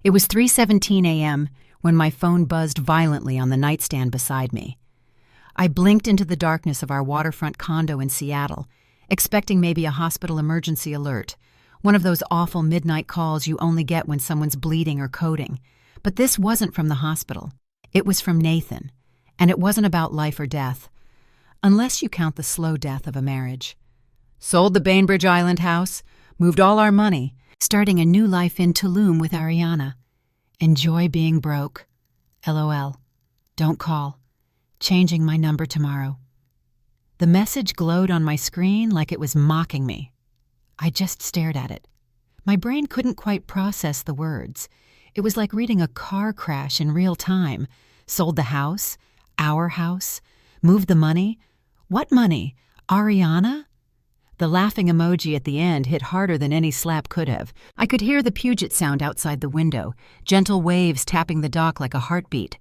It was 3:17 a.m. when my phone buzzed violently on the nightstand beside me. I blinked into the darkness of our waterfront condo in Seattle, expecting maybe a hospital emergency alert, one of those awful midnight calls you only get when someone's bleeding or coding. But this wasn't from the hospital. It was from Nathan, and it wasn't about life or death, unless you count the slow death of a marriage. Sold the Bainbridge Island house, moved all our money, starting a new life in Tulum with Ariana. Enjoy being broke. LOL. Don't call. Changing my number tomorrow. The message glowed on my screen like it was mocking me. I just stared at it. My brain couldn't quite process the words. It was like reading a car crash in real time. Sold the house, our house, moved the money. What money? Ariana? The laughing emoji at the end hit harder than any slap could have. I could hear the Puget Sound outside the window, gentle waves tapping the dock like a heartbeat.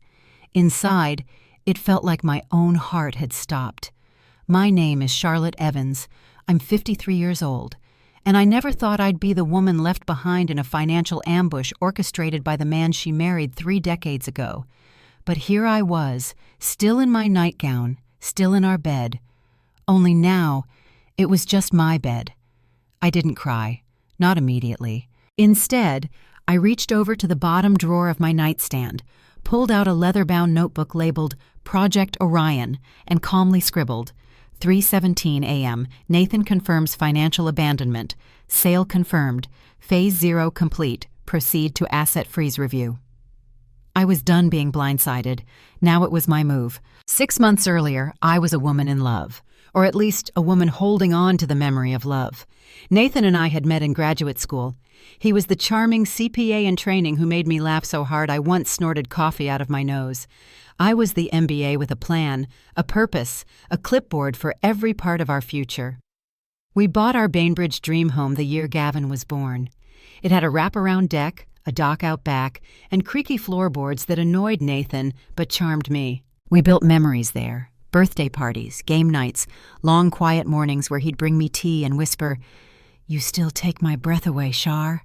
Inside, it felt like my own heart had stopped. My name is Charlotte Evans. I'm 53 years old, and I never thought I'd be the woman left behind in a financial ambush orchestrated by the man she married 3 decades ago. But here I was, still in my nightgown, still in our bed. Only now, it was just my bed. I didn't cry, not immediately. Instead, I reached over to the bottom drawer of my nightstand, pulled out a leather-bound notebook labeled Project Orion, and calmly scribbled, 3:17 a.m., Nathan confirms financial abandonment. Sale confirmed. Phase 0 complete. Proceed to asset freeze review. I was done being blindsided. Now it was my move. 6 months earlier, I was a woman in love. Or at least a woman holding on to the memory of love. Nathan and I had met in graduate school. He was the charming CPA in training who made me laugh so hard I once snorted coffee out of my nose. I was the MBA with a plan, a purpose, a clipboard for every part of our future. We bought our Bainbridge dream home the year Gavin was born. It had a wraparound deck, a dock out back, and creaky floorboards that annoyed Nathan but charmed me. We built memories there. Birthday parties, game nights, long quiet mornings where he'd bring me tea and whisper, "You still take my breath away, Char."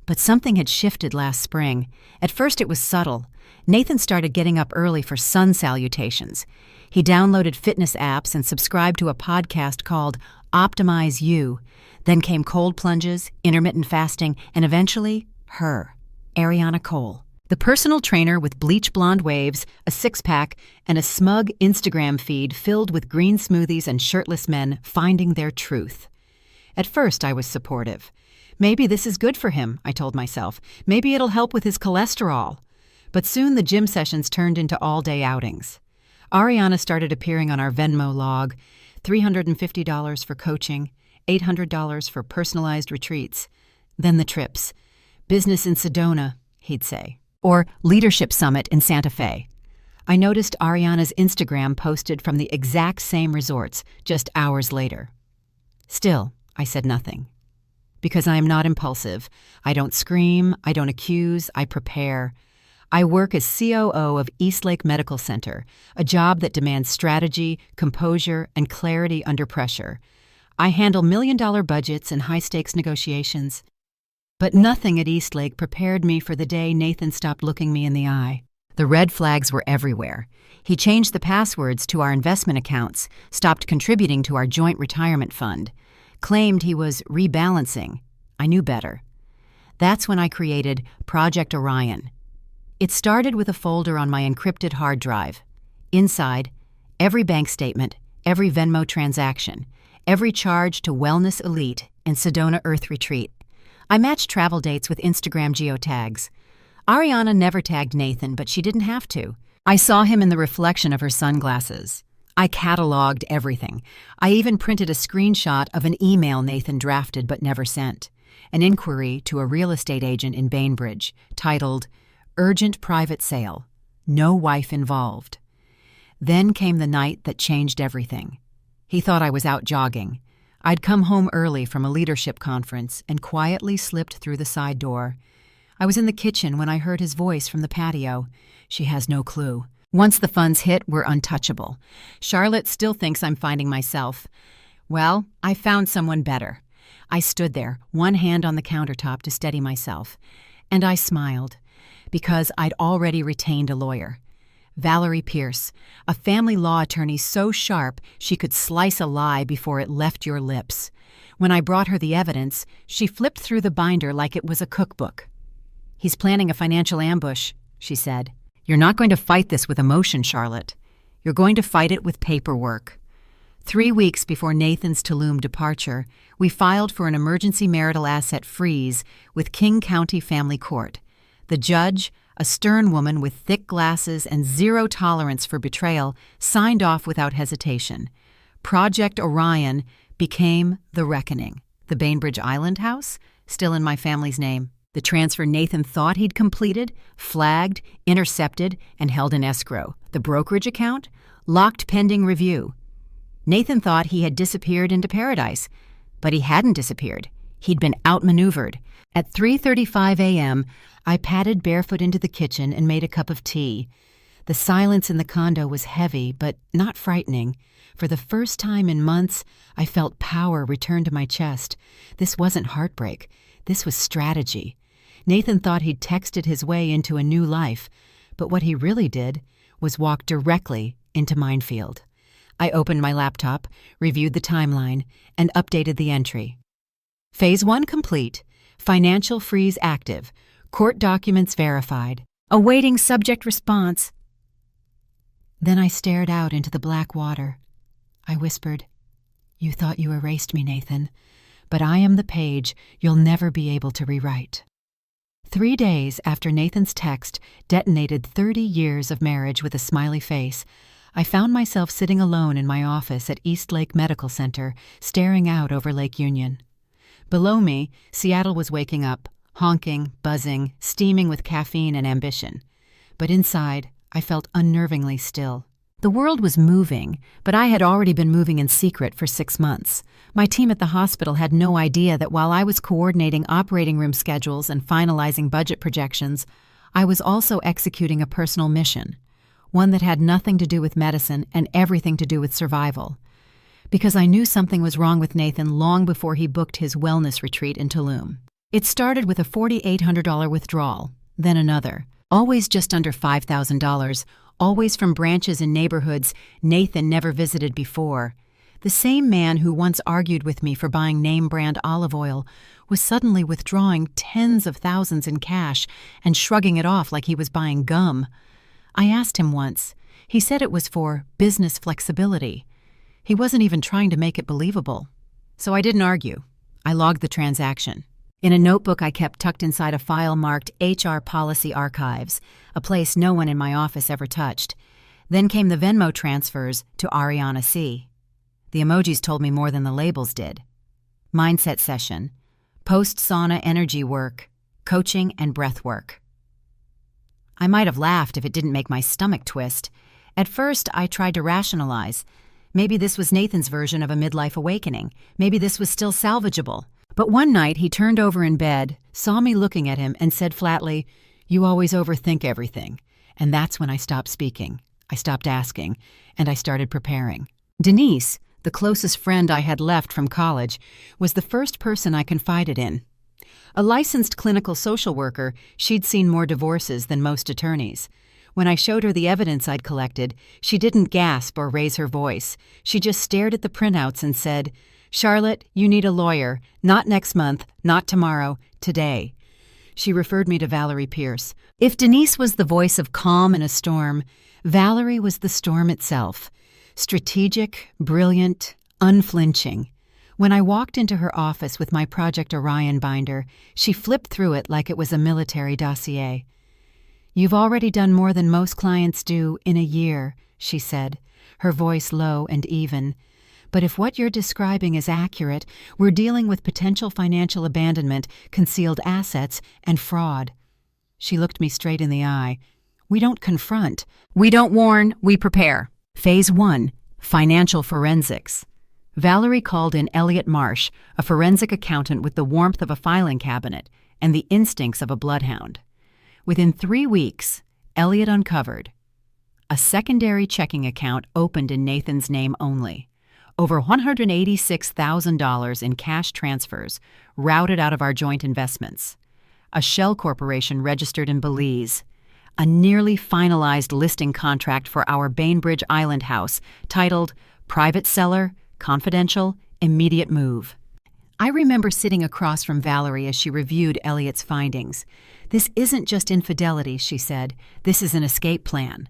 But something had shifted last spring. At first it was subtle. Nathan started getting up early for sun salutations. He downloaded fitness apps and subscribed to a podcast called Optimize You. Then came cold plunges, intermittent fasting, and eventually, her, Ariana Cole. The personal trainer with bleach blonde waves, a six-pack, and a smug Instagram feed filled with green smoothies and shirtless men finding their truth. At first, I was supportive. Maybe this is good for him, I told myself. Maybe it'll help with his cholesterol. But soon the gym sessions turned into all-day outings. Ariana started appearing on our Venmo log, $350 for coaching, $800 for personalized retreats. Then the trips. Business in Sedona, he'd say. Or Leadership Summit in Santa Fe. I noticed Ariana's Instagram posted from the exact same resorts just hours later. Still, I said nothing. Because I am not impulsive. I don't scream, I don't accuse, I prepare. I work as COO of Eastlake Medical Center, a job that demands strategy, composure, and clarity under pressure. I handle million-dollar budgets and high-stakes negotiations. But nothing at Eastlake prepared me for the day Nathan stopped looking me in the eye. The red flags were everywhere. He changed the passwords to our investment accounts, stopped contributing to our joint retirement fund, claimed he was rebalancing. I knew better. That's when I created Project Orion. It started with a folder on my encrypted hard drive. Inside, every bank statement, every Venmo transaction, every charge to Wellness Elite and Sedona Earth Retreat. I matched travel dates with Instagram geotags. Ariana never tagged Nathan, but she didn't have to. I saw him in the reflection of her sunglasses. I cataloged everything. I even printed a screenshot of an email Nathan drafted but never sent. An inquiry to a real estate agent in Bainbridge, titled, Urgent Private Sale. No wife involved. Then came the night that changed everything. He thought I was out jogging. I'd come home early from a leadership conference and quietly slipped through the side door. I was in the kitchen when I heard his voice from the patio. She has no clue. Once the funds hit, we're untouchable. Charlotte still thinks I'm finding myself. Well, I found someone better. I stood there, one hand on the countertop to steady myself. And I smiled, because I'd already retained a lawyer. Valerie Pierce, a family law attorney so sharp she could slice a lie before it left your lips. When I brought her the evidence, she flipped through the binder like it was a cookbook. "He's planning a financial ambush," she said. "You're not going to fight this with emotion, Charlotte. You're going to fight it with paperwork." 3 weeks before Nathan's Tulum departure, we filed for an emergency marital asset freeze with King County Family Court. The judge, a stern woman with thick glasses and zero tolerance for betrayal, signed off without hesitation. Project Orion became The Reckoning. The Bainbridge Island house, still in my family's name. The transfer Nathan thought he'd completed, flagged, intercepted, and held in escrow. The brokerage account, locked pending review. Nathan thought he had disappeared into paradise, but he hadn't disappeared. He'd been outmaneuvered. At 3:35 a.m., I padded barefoot into the kitchen and made a cup of tea. The silence in the condo was heavy, but not frightening. For the first time in months, I felt power return to my chest. This wasn't heartbreak. This was strategy. Nathan thought he'd texted his way into a new life, but what he really did was walk directly into minefield. I opened my laptop, reviewed the timeline, and updated the entry. Phase 1 complete. Financial freeze active. Court documents verified. Awaiting subject response. Then I stared out into the black water. I whispered, "You thought you erased me, Nathan, but I am the page you'll never be able to rewrite." 3 days after Nathan's text detonated 30 years of marriage with a smiley face, I found myself sitting alone in my office at East Lake Medical Center, staring out over Lake Union. Below me, Seattle was waking up, honking, buzzing, steaming with caffeine and ambition. But inside, I felt unnervingly still. The world was moving, but I had already been moving in secret for 6 months. My team at the hospital had no idea that while I was coordinating operating room schedules and finalizing budget projections, I was also executing a personal mission, one that had nothing to do with medicine and everything to do with survival. Because I knew something was wrong with Nathan long before he booked his wellness retreat in Tulum. It started with a $4,800 withdrawal, then another, always just under $5,000, always from branches in neighborhoods Nathan never visited before. The same man who once argued with me for buying name-brand olive oil was suddenly withdrawing tens of thousands in cash and shrugging it off like he was buying gum. I asked him once. He said it was for business flexibility. He wasn't even trying to make it believable. So I didn't argue. I logged the transaction. In a notebook I kept tucked inside a file marked HR Policy Archives, a place no one in my office ever touched. Then came the Venmo transfers to Ariana C. The emojis told me more than the labels did. Mindset session, post-sauna energy work, coaching and breath work. I might have laughed if it didn't make my stomach twist. At first, I tried to rationalize. Maybe this was Nathan's version of a midlife awakening. Maybe this was still salvageable. But one night, he turned over in bed, saw me looking at him, and said flatly, "You always overthink everything." And that's when I stopped speaking. I stopped asking, and I started preparing. Denise, the closest friend I had left from college, was the first person I confided in. A licensed clinical social worker, she'd seen more divorces than most attorneys. When I showed her the evidence I'd collected, she didn't gasp or raise her voice. She just stared at the printouts and said, "Charlotte, you need a lawyer. Not next month, not tomorrow, today." She referred me to Valerie Pierce. If Denise was the voice of calm in a storm, Valerie was the storm itself. Strategic, brilliant, unflinching. When I walked into her office with my Project Orion binder, she flipped through it like it was a military dossier. "You've already done more than most clients do in a year," she said, her voice low and even. "But if what you're describing is accurate, we're dealing with potential financial abandonment, concealed assets, and fraud." She looked me straight in the eye. "We don't confront. We don't warn, we prepare." Phase 1, Financial Forensics. Valerie called in Elliot Marsh, a forensic accountant with the warmth of a filing cabinet and the instincts of a bloodhound. Within 3 weeks, Elliot uncovered a secondary checking account opened in Nathan's name only. Over $186,000 in cash transfers routed out of our joint investments. a shell corporation registered in Belize. A nearly finalized listing contract for our Bainbridge Island house, titled Private Seller, Confidential, Immediate Move. I remember sitting across from Valerie as she reviewed Elliot's findings. "This isn't just infidelity," she said. "This is an escape plan."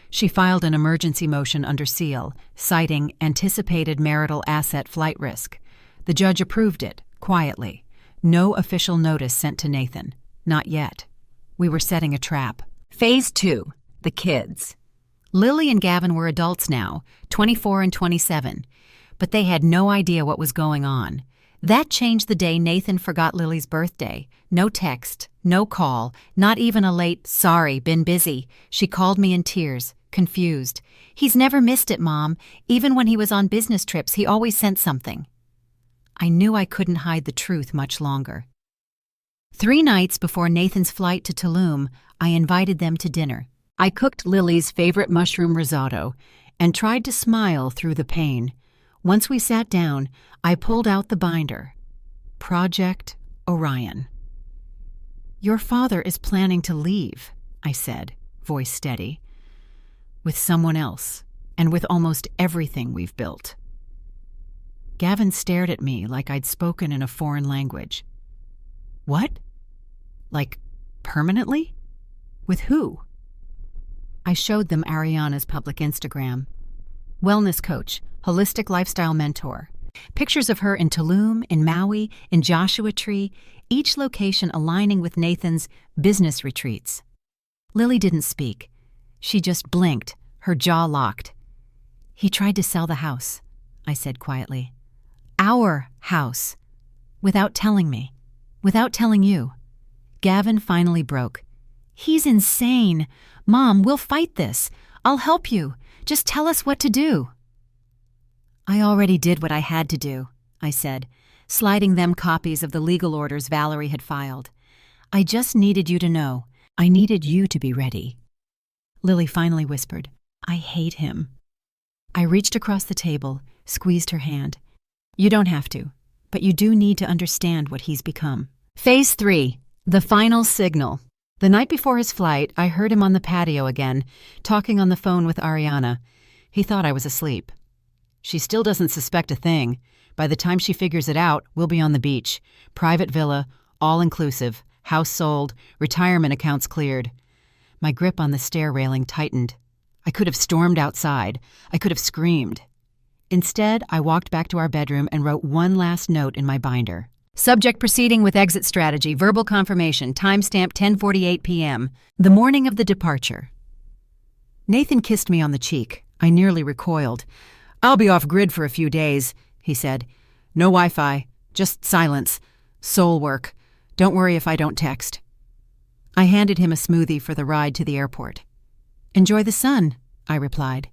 She filed an emergency motion under seal, citing anticipated marital asset flight risk. The judge approved it, quietly. No official notice sent to Nathan. Not yet. We were setting a trap. Phase 2. The kids. Lily and Gavin were adults now, 24 and 27, but they had no idea what was going on. That changed the day Nathan forgot Lily's birthday. No text, no call, not even a late, "Sorry, been busy." She called me in tears, confused. "He's never missed it, Mom. Even when he was on business trips, he always sent something." I knew I couldn't hide the truth much longer. 3 nights before Nathan's flight to Tulum, I invited them to dinner. I cooked Lily's favorite mushroom risotto and tried to smile through the pain. Once we sat down, I pulled out the binder. Project Orion. "Your father is planning to leave," I said, voice steady. "With someone else, and with almost everything we've built." Gavin stared at me like I'd spoken in a foreign language. "What? Like, permanently? With who?" I showed them Ariana's public Instagram. Wellness coach, holistic lifestyle mentor. Pictures of her in Tulum, in Maui, in Joshua Tree, each location aligning with Nathan's business retreats. Lily didn't speak. She just blinked, her jaw locked. "He tried to sell the house," I said quietly. "Our house. Without telling me. Without telling you." Gavin finally broke. "He's insane. Mom, we'll fight this. I'll help you. Just tell us what to do." "I already did what I had to do," I said, sliding them copies of the legal orders Valerie had filed. "I just needed you to know. I needed you to be ready." Lily finally whispered, "I hate him." I reached across the table, squeezed her hand. "You don't have to, but you do need to understand what he's become." Phase 3. The final signal. The night before his flight, I heard him on the patio again, talking on the phone with Ariana. He thought I was asleep. "She still doesn't suspect a thing. By the time she figures it out, we'll be on the beach. Private villa, all-inclusive, house sold, retirement accounts cleared." My grip on the stair railing tightened. I could have stormed outside. I could have screamed. Instead, I walked back to our bedroom and wrote one last note in my binder. "Subject proceeding with exit strategy, verbal confirmation, timestamp 10:48 p.m. The morning of the departure." Nathan kissed me on the cheek. I nearly recoiled. "I'll be off grid for a few days," he said. "No Wi-Fi, just silence. Soul work. Don't worry if I don't text." I handed him a smoothie for the ride to the airport. "Enjoy the sun," I replied.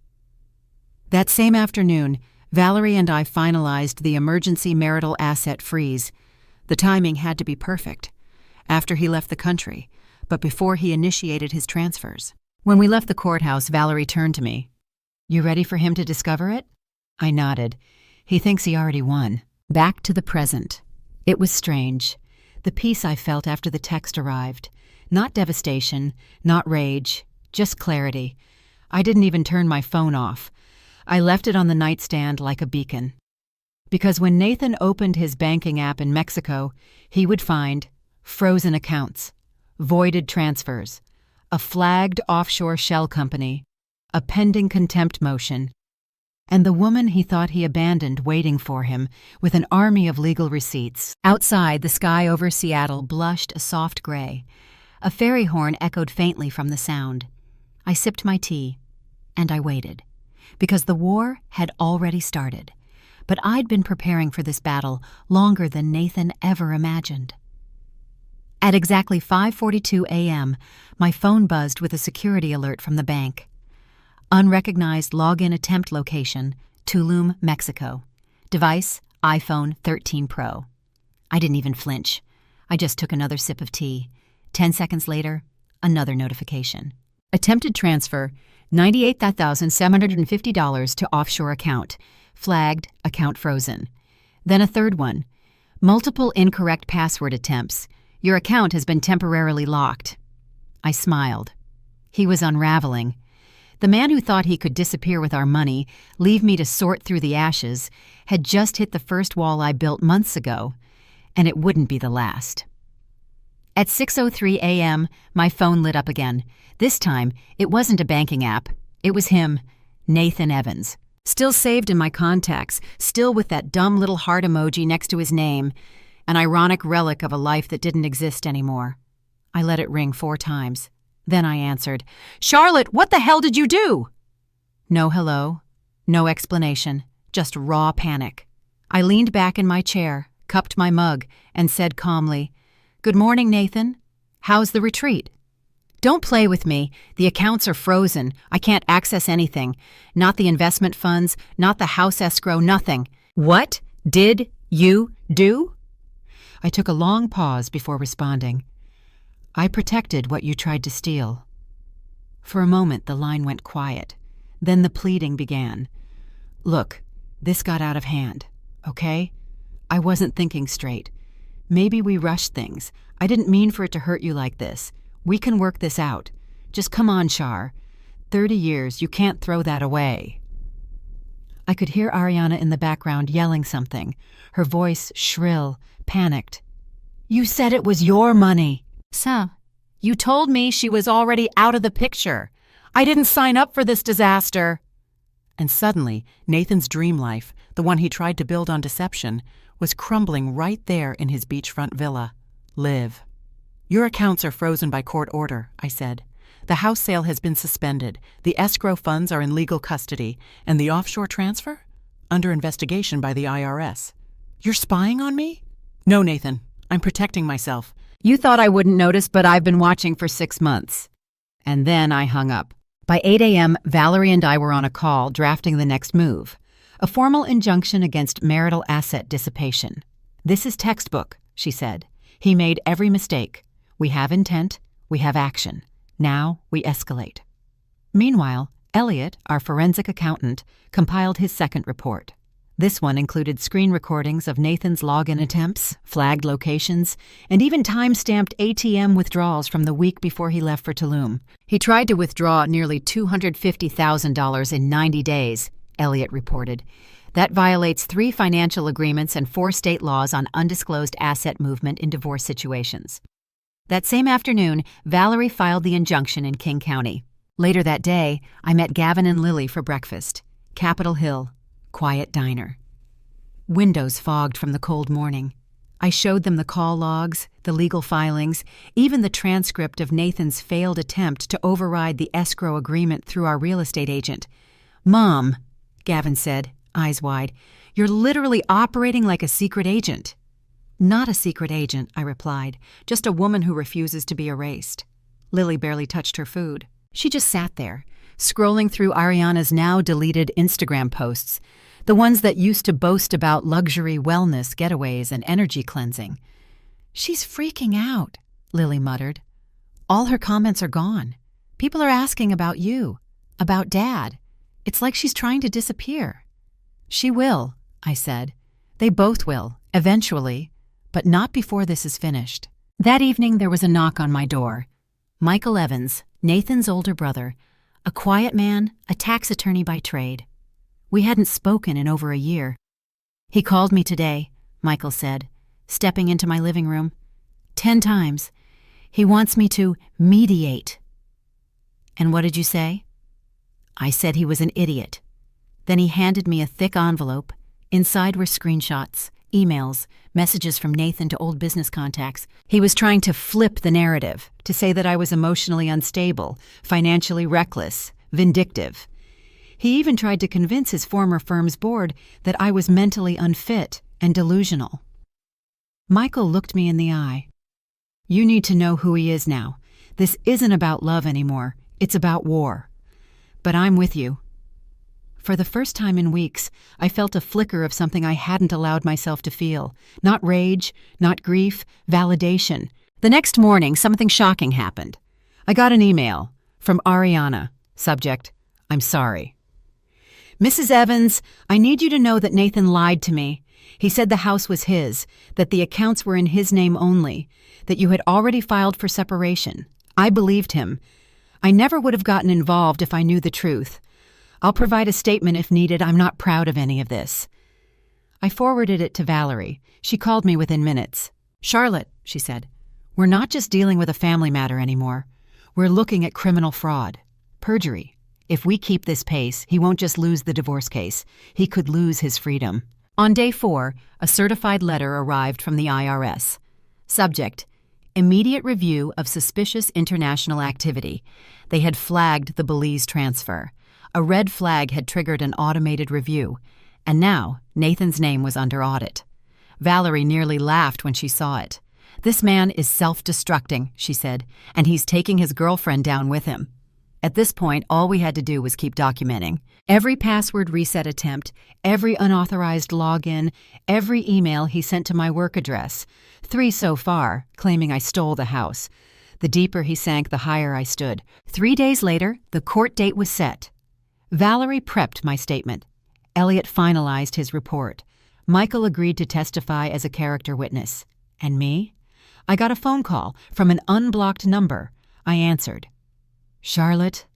That same afternoon, Valerie and I finalized the emergency marital asset freeze. The timing had to be perfect. After he left the country, but before he initiated his transfers. When we left the courthouse, Valerie turned to me. "You ready for him to discover it?" I nodded. "He thinks he already won." Back to the present. It was strange. The peace I felt after the text arrived. Not devastation, not rage, just clarity. I didn't even turn my phone off. I left it on the nightstand like a beacon. Because when Nathan opened his banking app in Mexico, he would find frozen accounts, voided transfers, a flagged offshore shell company, a pending contempt motion, and the woman he thought he abandoned waiting for him with an army of legal receipts. Outside, the sky over Seattle blushed a soft gray. A ferry horn echoed faintly from the sound. I sipped my tea, and I waited, because the war had already started. But I'd been preparing for this battle longer than Nathan ever imagined. At exactly 5:42 a.m., my phone buzzed with a security alert from the bank. Unrecognized login attempt location, Tulum, Mexico. Device, iPhone 13 Pro. I didn't even flinch. I just took another sip of tea. 10 seconds later, another notification. Attempted transfer, $98,750 to offshore account. Flagged, account frozen. Then a third one. Multiple incorrect password attempts. Your account has been temporarily locked." I smiled. He was unraveling. The man who thought he could disappear with our money, leave me to sort through the ashes, had just hit the first wall I built months ago, and it wouldn't be the last. At 6:03 a.m., my phone lit up again. This time, it wasn't a banking app. It was him, Nathan Evans. Still saved in my contacts, still with that dumb little heart emoji next to his name, an ironic relic of a life that didn't exist anymore. I let it ring 4 times. Then I answered, "Charlotte, what the hell did you do?" No hello, no explanation, just raw panic. I leaned back in my chair, cupped my mug, and said calmly, "Good morning, Nathan. How's the retreat?" "Don't play with me. The accounts are frozen. I can't access anything. Not the investment funds, not the house escrow, nothing." "What did you do?" I took a long pause before responding. "I protected what you tried to steal." For a moment, the line went quiet. Then the pleading began. "Look, this got out of hand, okay? I wasn't thinking straight. Maybe we rushed things. I didn't mean for it to hurt you like this. We can work this out. Just come on, Char. 30 years, you can't throw that away." I could hear Ariana in the background yelling something, her voice shrill, panicked. "You said it was your money." "Sir, you told me she was already out of the picture. I didn't sign up for this disaster." And suddenly, Nathan's dream life, the one he tried to build on deception, was crumbling right there in his beachfront villa. Liv. "Your accounts are frozen by court order," I said. "The house sale has been suspended, the escrow funds are in legal custody, and the offshore transfer? Under investigation by the IRS. You're spying on me?" "No, Nathan. I'm protecting myself." "You thought I wouldn't notice, but I've been watching for 6 months." And then I hung up. By 8 a.m., Valerie and I were on a call drafting the next move, a formal injunction against marital asset dissipation. "This is textbook," she said. "He made every mistake. We have intent, we have action. Now we escalate." Meanwhile, Elliot, our forensic accountant, compiled his second report. This one included screen recordings of Nathan's login attempts, flagged locations, and even time-stamped ATM withdrawals from the week before he left for Tulum. He tried to withdraw nearly $250,000 in 90 days, Elliot reported. That violates 3 financial agreements and 4 state laws on undisclosed asset movement in divorce situations. That same afternoon, Valerie filed the injunction in King County. Later that day, I met Gavin and Lily for breakfast. Capitol Hill. Quiet diner. Windows fogged from the cold morning. I showed them the call logs, the legal filings, even the transcript of Nathan's failed attempt to override the escrow agreement through our real estate agent. "Mom," Gavin said, eyes wide, "you're literally operating like a secret agent." "Not a secret agent," I replied, "just a woman who refuses to be erased." Lily barely touched her food. She just sat there, scrolling through Ariana's now-deleted Instagram posts, the ones that used to boast about luxury wellness getaways and energy cleansing. "She's freaking out," Lily muttered. "All her comments are gone. People are asking about you, about Dad. It's like she's trying to disappear." "She will," I said. "They both will, eventually, but not before this is finished." That evening there was a knock on my door. Michael Evans, Nathan's older brother, a quiet man, a tax attorney by trade. We hadn't spoken in over a year. "He called me today," Michael said, stepping into my living room. 10 times. He wants me to mediate." "And what did you say?" I said he was an idiot. Then he handed me a thick envelope. Inside were screenshots, emails, messages from Nathan to old business contacts. He was trying to flip the narrative, to say that I was emotionally unstable, financially reckless, vindictive. He even tried to convince his former firm's board that I was mentally unfit and delusional. Michael looked me in the eye. "You need to know who he is now. This isn't about love anymore. It's about war. But I'm with you." For the first time in weeks, I felt a flicker of something I hadn't allowed myself to feel. Not rage, not grief, validation. The next morning, something shocking happened. I got an email from Ariana. Subject, "I'm sorry." "Mrs. Evans, I need you to know that Nathan lied to me. He said the house was his, that the accounts were in his name only, that you had already filed for separation. I believed him. I never would have gotten involved if I knew the truth. I'll provide a statement if needed. I'm not proud of any of this." I forwarded it to Valerie. She called me within minutes. "Charlotte," she said, "we're not just dealing with a family matter anymore. We're looking at criminal fraud. Perjury. If we keep this pace, he won't just lose the divorce case. He could lose his freedom." On day 4, a certified letter arrived from the IRS. Subject: immediate review of suspicious international activity. They had flagged the Belize transfer. A red flag had triggered an automated review, and now Nathan's name was under audit. Valerie nearly laughed when she saw it. "This man is self-destructing," she said, "and he's taking his girlfriend down with him." At this point, all we had to do was keep documenting. Every password reset attempt, every unauthorized login, every email he sent to my work address. 3 so far, claiming I stole the house. The deeper he sank, the higher I stood. 3 days later, the court date was set. Valerie prepped my statement. Elliot finalized his report. Michael agreed to testify as a character witness. And me? I got a phone call from an unblocked number. I answered. "Charlotte?"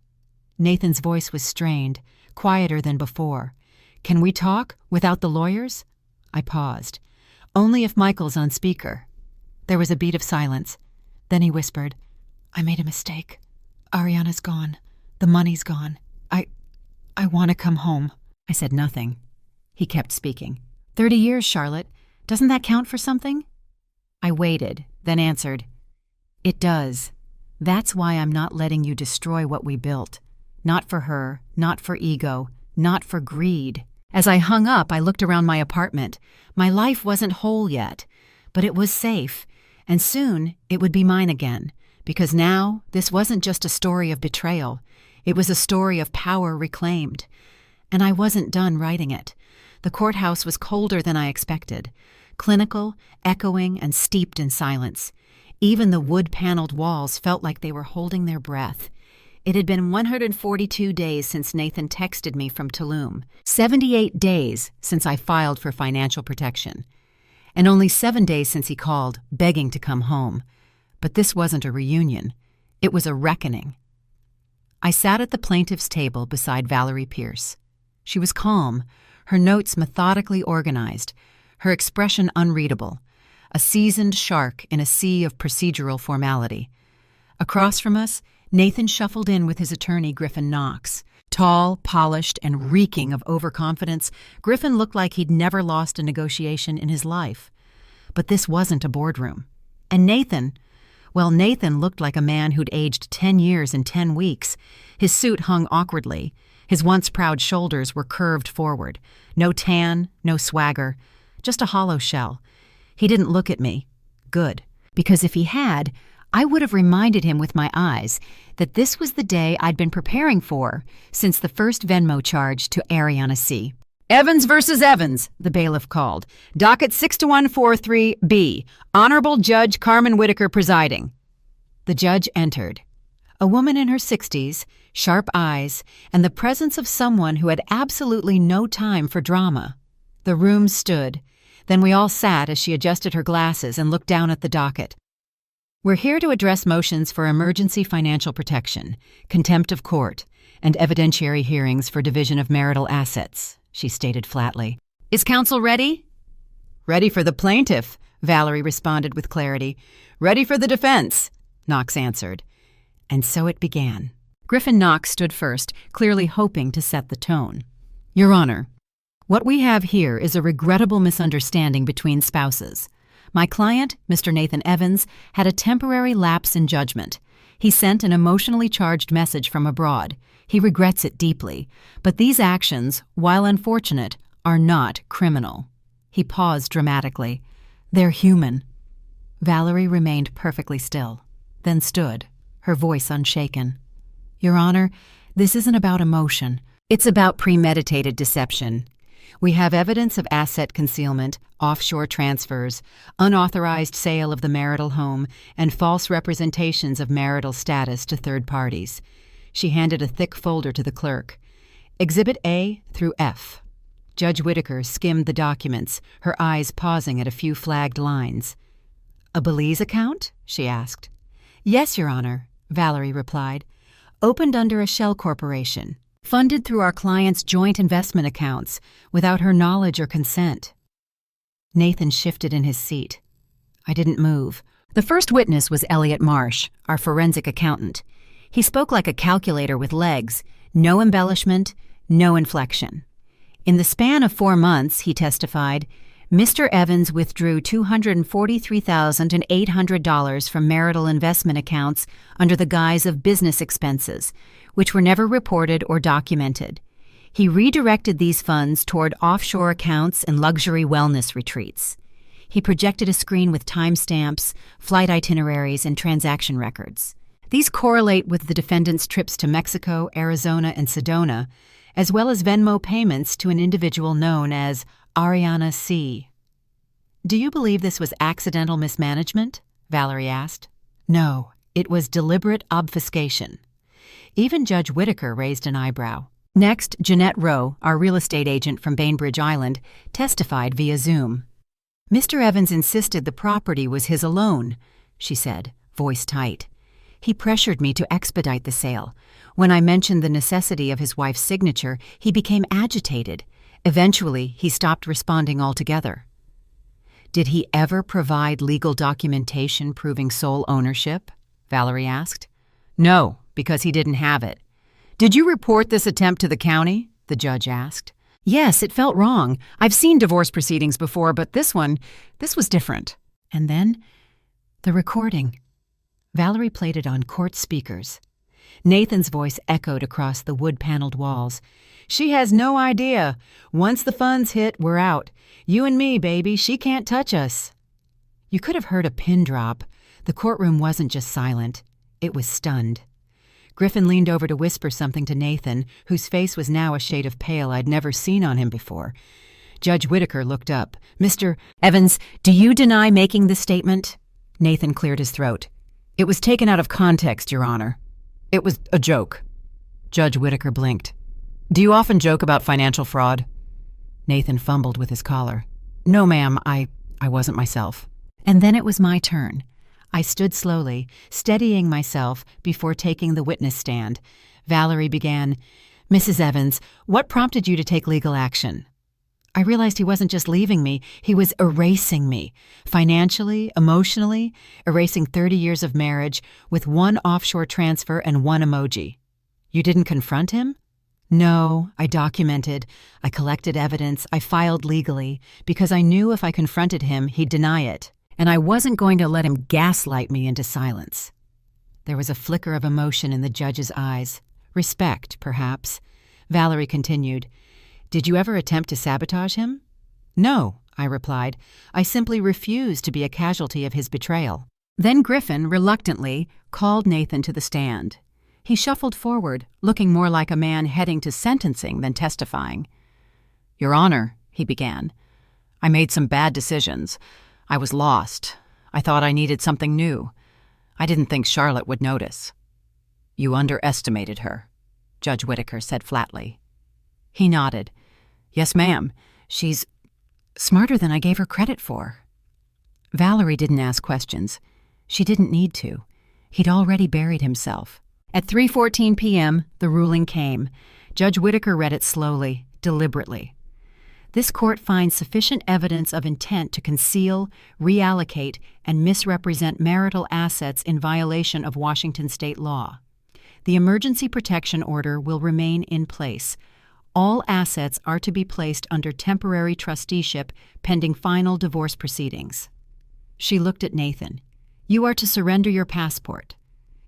Nathan's voice was strained, quieter than before. "Can we talk without the lawyers?" I paused. "Only if Michael's on speaker." There was a beat of silence. Then he whispered, "I made a mistake. Ariana's gone. The money's gone. I want to come home." I said nothing. He kept speaking. 30 years, Charlotte. Doesn't that count for something?" I waited, then answered, "It does. That's why I'm not letting you destroy what we built. Not for her, not for ego, not for greed." As I hung up, I looked around my apartment. My life wasn't whole yet, but it was safe, and soon it would be mine again, because now this wasn't just a story of betrayal. It was a story of power reclaimed. And I wasn't done writing it. The courthouse was colder than I expected, clinical, echoing, and steeped in silence. Even the wood-paneled walls felt like they were holding their breath. It had been 142 days since Nathan texted me from Tulum, 78 days since I filed for financial protection, and only 7 days since he called, begging to come home. But this wasn't a reunion. It was a reckoning. I sat at the plaintiff's table beside Valerie Pierce. She was calm, her notes methodically organized, her expression unreadable, a seasoned shark in a sea of procedural formality. Across from us, Nathan shuffled in with his attorney, Griffin Knox. Tall, polished, and reeking of overconfidence, Griffin looked like he'd never lost a negotiation in his life. But this wasn't a boardroom. And Nathan looked like a man who'd aged 10 years in 10 weeks. His suit hung awkwardly. His once proud shoulders were curved forward. No tan, no swagger, just a hollow shell. He didn't look at me. Good. Because if he had, I would have reminded him with my eyes that this was the day I'd been preparing for since the first Venmo charge to Ariana C. "Evans versus Evans," the bailiff called. "Docket 62143B. Honorable Judge Carmen Whitaker presiding." The judge entered. A woman in her 60s, sharp eyes, and the presence of someone who had absolutely no time for drama. The room stood. Then we all sat as she adjusted her glasses and looked down at the docket. "We're here to address motions for emergency financial protection, contempt of court, and evidentiary hearings for division of marital assets," she stated flatly. "Is counsel ready?" "Ready for the plaintiff," Valerie responded with clarity. "Ready for the defense," Knox answered. And so it began. Griffin Knox stood first, clearly hoping to set the tone. "Your Honor, what we have here is a regrettable misunderstanding between spouses. My client, Mr. Nathan Evans, had a temporary lapse in judgment. He sent an emotionally charged message from abroad. He regrets it deeply, but these actions, while unfortunate, are not criminal." He paused dramatically. "They're human." Valerie remained perfectly still, then stood, her voice unshaken. "Your Honor, this isn't about emotion. It's about premeditated deception. We have evidence of asset concealment, offshore transfers, unauthorized sale of the marital home, and false representations of marital status to third parties." She handed a thick folder to the clerk. "Exhibit A through F." Judge Whittaker skimmed the documents, her eyes pausing at a few flagged lines. "A Belize account?" she asked. "Yes, Your Honor," Valerie replied. "Opened under a shell corporation. Funded through our client's joint investment accounts, without her knowledge or consent." Nathan shifted in his seat. I didn't move. The first witness was Elliot Marsh, our forensic accountant. He spoke like a calculator with legs, no embellishment, no inflection. In the span of 4 months, he testified, Mr. Evans withdrew $243,800 from marital investment accounts under the guise of business expenses, which were never reported or documented. He redirected these funds toward offshore accounts and luxury wellness retreats. He projected a screen with timestamps, flight itineraries, and transaction records. These correlate with the defendant's trips to Mexico, Arizona, and Sedona, as well as Venmo payments to an individual known as Ariana C. "Do you believe this was accidental mismanagement?" Valerie asked. "No, it was deliberate obfuscation." Even Judge Whittaker raised an eyebrow. Next, Jeanette Rowe, our real estate agent from Bainbridge Island, testified via Zoom. "Mr. Evans insisted the property was his alone," she said, voice tight. "He pressured me to expedite the sale. When I mentioned the necessity of his wife's signature, he became agitated. Eventually, he stopped responding altogether." "Did he ever provide legal documentation proving sole ownership?" Valerie asked. "No, because he didn't have it." "Did you report this attempt to the county?" the judge asked. "Yes, it felt wrong. I've seen divorce proceedings before, but this was different." And then, the recording. Valerie played it on court speakers. Nathan's voice echoed across the wood-paneled walls. "She has no idea. Once the funds hit, we're out. You and me, baby, she can't touch us." You could have heard a pin drop. The courtroom wasn't just silent. It was stunned. Griffin leaned over to whisper something to Nathan, whose face was now a shade of pale I'd never seen on him before. Judge Whittaker looked up. "Mr. Evans, do you deny making this statement?" Nathan cleared his throat. "It was taken out of context, Your Honor. It was a joke." Judge Whittaker blinked. "Do you often joke about financial fraud?" Nathan fumbled with his collar. "No, ma'am, I wasn't myself." And then it was my turn. I stood slowly, steadying myself before taking the witness stand. Valerie began, "Mrs. Evans, what prompted you to take legal action?" I realized he wasn't just leaving me, he was erasing me, financially, emotionally, erasing 30 years of marriage with one offshore transfer and one emoji. "You didn't confront him?" "No, I documented. I collected evidence. I filed legally, because I knew if I confronted him, he'd deny it. And I wasn't going to let him gaslight me into silence." There was a flicker of emotion in the judge's eyes. Respect, perhaps. Valerie continued, "Did you ever attempt to sabotage him?" "No," I replied. "I simply refused to be a casualty of his betrayal." Then Griffin, reluctantly, called Nathan to the stand. He shuffled forward, looking more like a man heading to sentencing than testifying. "Your Honor," he began, "I made some bad decisions. I was lost. I thought I needed something new. I didn't think Charlotte would notice." "You underestimated her," Judge Whittaker said flatly. He nodded. "Yes, ma'am. She's smarter than I gave her credit for." Valerie didn't ask questions. She didn't need to. He'd already buried himself. At 3:14 p.m., the ruling came. Judge Whittaker read it slowly, deliberately. "This court finds sufficient evidence of intent to conceal, reallocate, and misrepresent marital assets in violation of Washington state law. The emergency protection order will remain in place. All assets are to be placed under temporary trusteeship pending final divorce proceedings." She looked at Nathan. "You are to surrender your passport.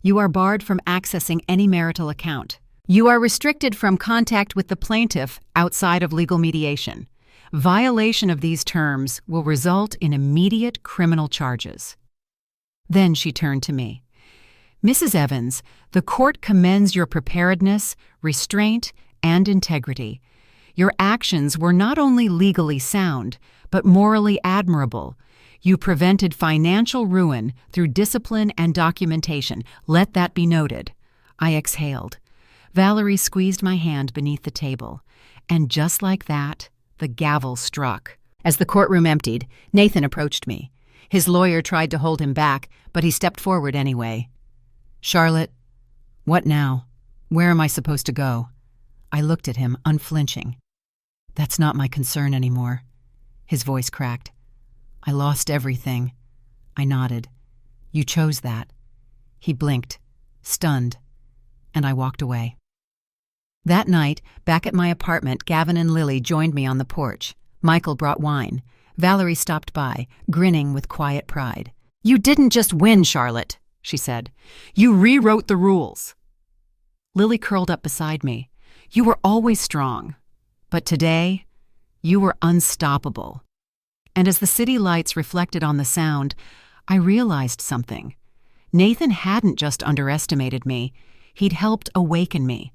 You are barred from accessing any marital account. You are restricted from contact with the plaintiff outside of legal mediation. Violation of these terms will result in immediate criminal charges." Then she turned to me. "Mrs. Evans, the court commends your preparedness, restraint, and integrity. Your actions were not only legally sound, but morally admirable. You prevented financial ruin through discipline and documentation. Let that be noted." I exhaled. Valerie squeezed my hand beneath the table. And just like that, The gavel struck. As the courtroom emptied, Nathan approached me. His lawyer tried to hold him back, but he stepped forward anyway. "Charlotte, what now? Where am I supposed to go?" I looked at him, unflinching. "That's not my concern anymore." His voice cracked. "I lost everything." I nodded. "You chose that." He blinked, stunned, and I walked away. That night, back at my apartment, Gavin and Lily joined me on the porch. Michael brought wine. Valerie stopped by, grinning with quiet pride. "You didn't just win, Charlotte," she said. "You rewrote the rules." Lily curled up beside me. "You were always strong. But today, you were unstoppable." And as the city lights reflected on the sound, I realized something. Nathan hadn't just underestimated me. He'd helped awaken me.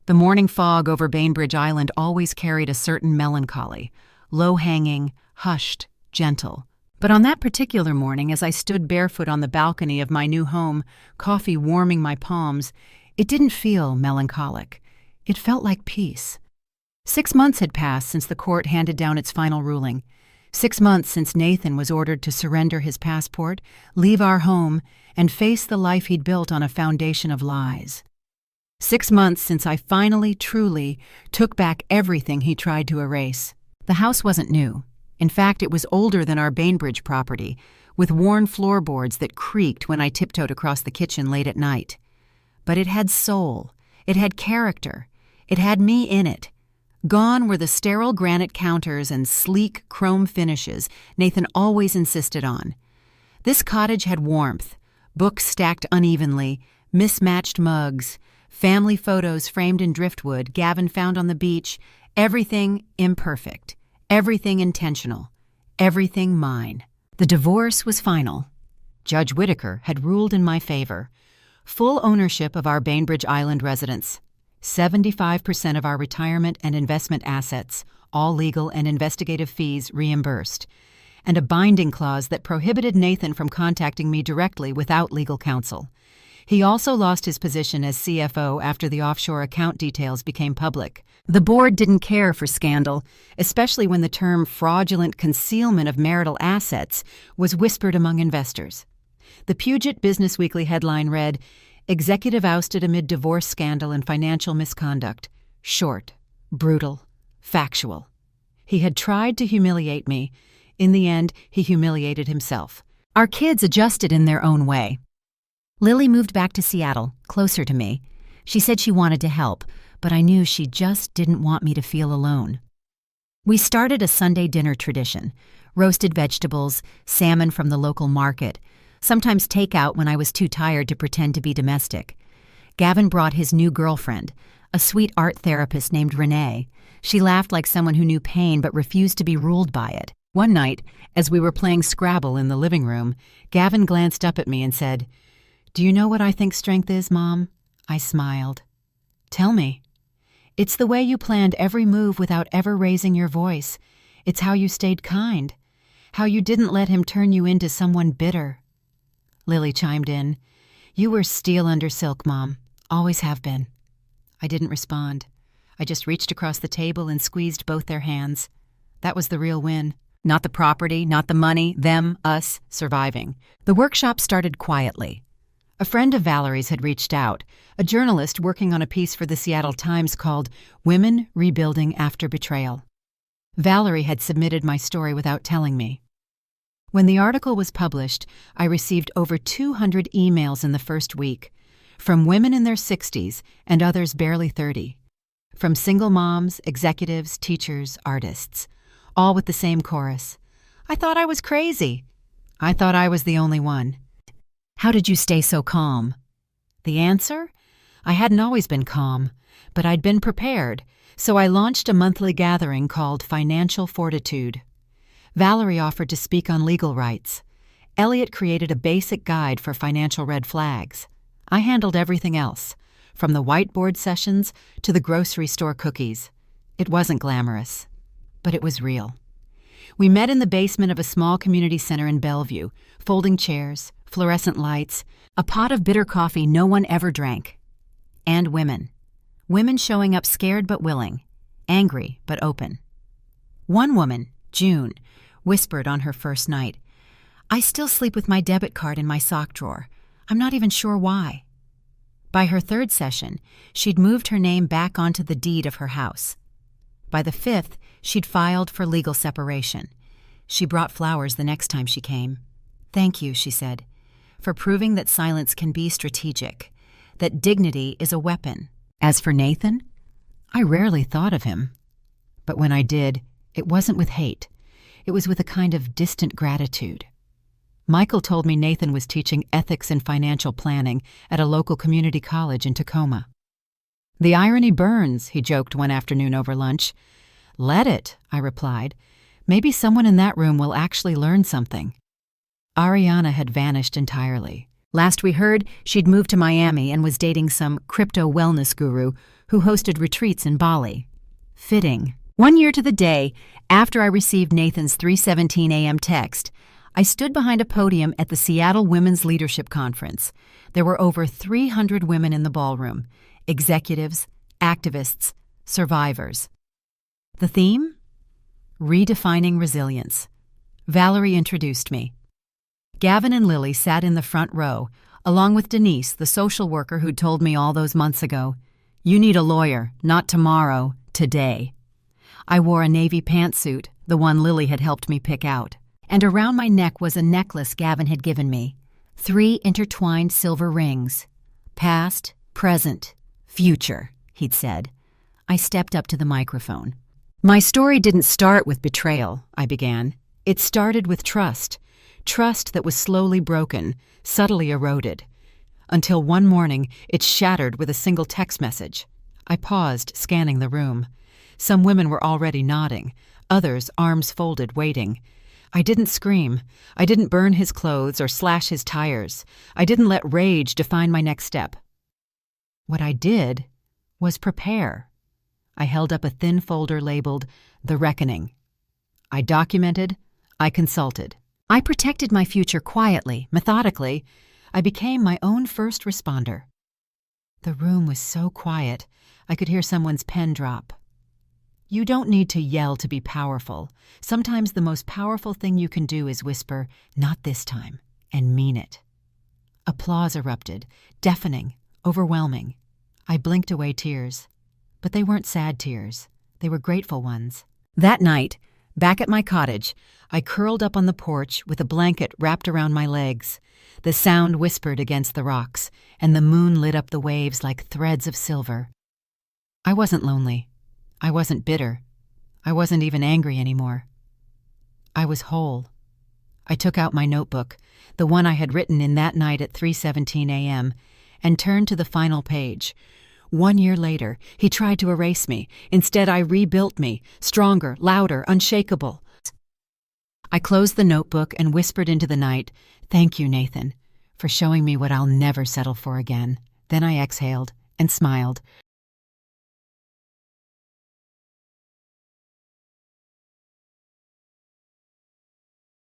The morning fog over Bainbridge Island always carried a certain melancholy, low-hanging, hushed, gentle. But on that particular morning, as I stood barefoot on the balcony of my new home, coffee warming my palms, it didn't feel melancholic. It felt like peace. 6 months had passed since the court handed down its final ruling. 6 months since Nathan was ordered to surrender his passport, leave our home, and face the life he'd built on a foundation of lies. 6 months since I finally, truly, took back everything he tried to erase. The house wasn't new. In fact, it was older than our Bainbridge property, with worn floorboards that creaked when I tiptoed across the kitchen late at night. But it had soul. It had character. It had me in it. Gone were the sterile granite counters and sleek chrome finishes Nathan always insisted on. This cottage had warmth, books stacked unevenly, mismatched mugs, family photos framed in driftwood Gavin found on the beach, everything imperfect, everything intentional, everything mine. The divorce was final. Judge Whitaker had ruled in my favor. Full ownership of our Bainbridge Island residence. 75% of our retirement and investment assets, all legal and investigative fees reimbursed, and a binding clause that prohibited Nathan from contacting me directly without legal counsel. He also lost his position as CFO after the offshore account details became public. The board didn't care for scandal, especially when the term fraudulent concealment of marital assets was whispered among investors. The Puget Business Weekly headline read, "Executive ousted amid divorce scandal and financial misconduct. Short, brutal, factual." He had tried to humiliate me. In the end, he humiliated himself. Our kids adjusted in their own way. Lily moved back to Seattle, closer to me. She said she wanted to help, but I knew she just didn't want me to feel alone. We started a Sunday dinner tradition: roasted vegetables, salmon from the local market, sometimes takeout when I was too tired to pretend to be domestic. Gavin brought his new girlfriend, a sweet art therapist named Renee. She laughed like someone who knew pain but refused to be ruled by it. One night, as we were playing Scrabble in the living room, Gavin glanced up at me and said, "Do you know what I think strength is, Mom?" I smiled. "Tell me." "It's the way you planned every move without ever raising your voice. It's how you stayed kind. How you didn't let him turn you into someone bitter." Lily chimed in, "You were steel under silk, Mom. Always have been." I didn't respond. I just reached across the table and squeezed both their hands. That was the real win. Not the property, not the money, them, us, surviving. The workshop started quietly. A friend of Valerie's had reached out, a journalist working on a piece for the Seattle Times called "Women Rebuilding After Betrayal." Valerie had submitted my story without telling me. When the article was published, I received over 200 emails in the first week, from women in their 60s and others barely 30, from single moms, executives, teachers, artists, all with the same chorus. "I thought I was crazy. I thought I was the only one. How did you stay so calm?" The answer? I hadn't always been calm, but I'd been prepared, so I launched a monthly gathering called Financial Fortitude. Valerie offered to speak on legal rights. Elliot created a basic guide for financial red flags. I handled everything else, from the whiteboard sessions to the grocery store cookies. It wasn't glamorous, but it was real. We met in the basement of a small community center in Bellevue, folding chairs, fluorescent lights, a pot of bitter coffee no one ever drank. And women. Women showing up scared but willing, angry but open. One woman, June, whispered on her first night, "I still sleep with my debit card in my sock drawer. I'm not even sure why." By her third session, she'd moved her name back onto the deed of her house. By the fifth, she'd filed for legal separation. She brought flowers the next time she came. "Thank you," she said, "for proving that silence can be strategic, that dignity is a weapon." As for Nathan, I rarely thought of him. But when I did, it wasn't with hate. It was with a kind of distant gratitude. Michael told me Nathan was teaching ethics and financial planning at a local community college in Tacoma. "The irony burns," he joked one afternoon over lunch. "Let it," I replied. "Maybe someone in that room will actually learn something." Ariana had vanished entirely. Last we heard, she'd moved to Miami and was dating some crypto wellness guru who hosted retreats in Bali. Fitting. 1 year to the day after I received Nathan's 3:17 a.m. text, I stood behind a podium at the Seattle Women's Leadership Conference. There were over 300 women in the ballroom, executives, activists, survivors. The theme? Redefining resilience. Valerie introduced me. Gavin and Lily sat in the front row, along with Denise, the social worker who'd told me all those months ago, "You need a lawyer, not tomorrow, today." I wore a navy pantsuit, the one Lily had helped me pick out. And around my neck was a necklace Gavin had given me. 3 intertwined silver rings. "Past, present, future," he'd said. I stepped up to the microphone. "My story didn't start with betrayal," I began. "It started with trust. Trust that was slowly broken, subtly eroded. Until one morning, it shattered with a single text message." I paused, scanning the room. Some women were already nodding, others arms folded, waiting. I didn't scream. I didn't burn his clothes or slash his tires. I didn't let rage define my next step. What I did was prepare. I held up a thin folder labeled The Reckoning. I documented. I consulted. I protected my future quietly, methodically. I became my own first responder. The room was so quiet, I could hear someone's pen drop. You don't need to yell to be powerful. Sometimes the most powerful thing you can do is whisper, "Not this time," and mean it. Applause erupted, deafening, overwhelming. I blinked away tears. But they weren't sad tears. They were grateful ones. That night, back at my cottage, I curled up on the porch with a blanket wrapped around my legs. The sound whispered against the rocks, and the moon lit up the waves like threads of silver. I wasn't lonely. I wasn't bitter. I wasn't even angry anymore. I was whole. I took out my notebook, the one I had written in that night at 3:17 a.m., and turned to the final page. 1 year later, he tried to erase me. Instead, I rebuilt me, stronger, louder, unshakable. I closed the notebook and whispered into the night, "Thank you, Nathan, for showing me what I'll never settle for again." Then I exhaled and smiled.